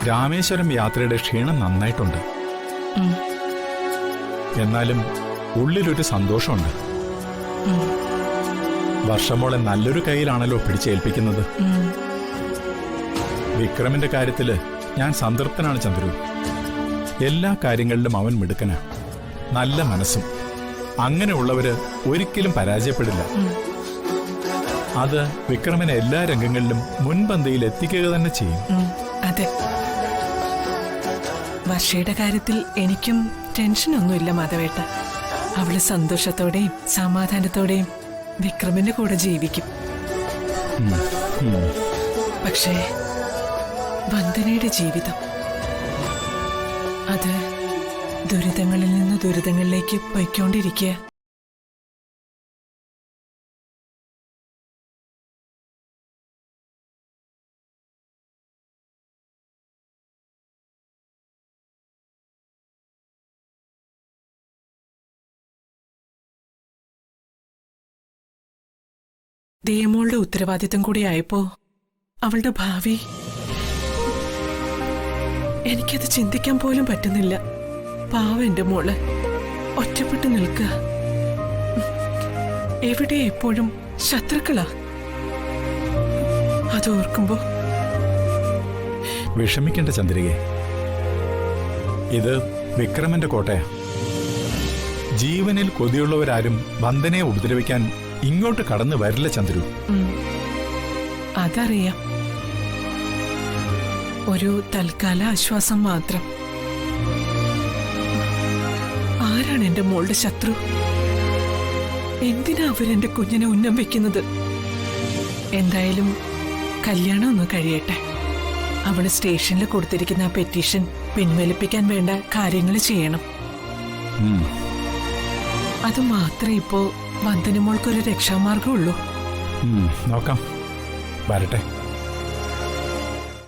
രാമേശ്വരം യാത്രയുടെ ക്ഷീണം നന്നായിട്ടുണ്ട്. എന്നാലും ഉള്ളിലൊരു സന്തോഷമുണ്ട്. വർഷമോളെ നല്ലൊരു കയ്യിലാണല്ലോ പിടിച്ചേൽപ്പിക്കുന്നത്. വിക്രമിന്റെ കാര്യത്തില് ഞാൻ സംതൃപ്തനാണ് ചന്ദ്രു. എല്ലാ കാര്യങ്ങളിലും അവൻ മിടുക്കനാ, നല്ല മനസ്സും. അങ്ങനെയുള്ളവര് ഒരിക്കലും പരാജയപ്പെടില്ല. അത് വിക്രമിനെ എല്ലാ രംഗങ്ങളിലും മുൻപന്തിയിൽ എത്തിക്കുക തന്നെ ചെയ്യും. അതെ, വർഷയുടെ കാര്യത്തിൽ എനിക്കും ടെൻഷനൊന്നുമില്ല മാധവേട്ട. അവള് സന്തോഷത്തോടെയും സമാധാനത്തോടെയും വിക്രമിന്റെ കൂടെ ജീവിക്കും. പക്ഷേ വന്ദനയുടെ ജീവിതം അത് ദുരിതങ്ങളിൽ നിന്ന് ദുരിതങ്ങളിലേക്ക് പോയിക്കൊണ്ടിരിക്കുക. ദേമോളുടെ ഉത്തരവാദിത്തം കൂടി ആയപ്പോ അവളുടെ ഭാവി എനിക്കത് ചിന്തിക്കാൻ പോലും പറ്റുന്നില്ല. പാവം എന്റെ മോള് ഒറ്റപ്പെട്ടു നിൽക്കുക. എവിടെ എപ്പോഴും ശത്രുക്കളാ. അതോർക്കുമ്പോ വിഷമിക്കേണ്ട ചന്ദ്രികയെ. ഇത് വിക്രമന്റെ കോട്ടയാ. ജീവനിൽ കൊതിയുള്ളവരാരും വന്ദനയെ ഉപദ്രവിക്കാൻ ഇങ്ങോട്ട് കടന്നു വരില്ല ചന്ദ്രു. അതറിയാം. ഒരു തൽക്കാല ആശ്വാസം മാത്രം. ആരാണ് എന്റെ മോളുടെ ശത്രു? എന്തിനാ അവരെന്റെ കുഞ്ഞിനെ ഉന്നം വെക്കുന്നത്? എന്തായാലും കല്യാണം ഒന്ന് കഴിയട്ടെ. അവള് സ്റ്റേഷനിൽ കൊടുത്തിരിക്കുന്ന ആ പെറ്റീഷൻ പിൻവലിപ്പിക്കാൻ വേണ്ട കാര്യങ്ങൾ ചെയ്യണം. അത് മാത്രമേ ഇപ്പോ വന്ദനമോൾക്കൊരു രക്ഷാമാർഗമുള്ളൂ. നോക്കാം, വരട്ടെ.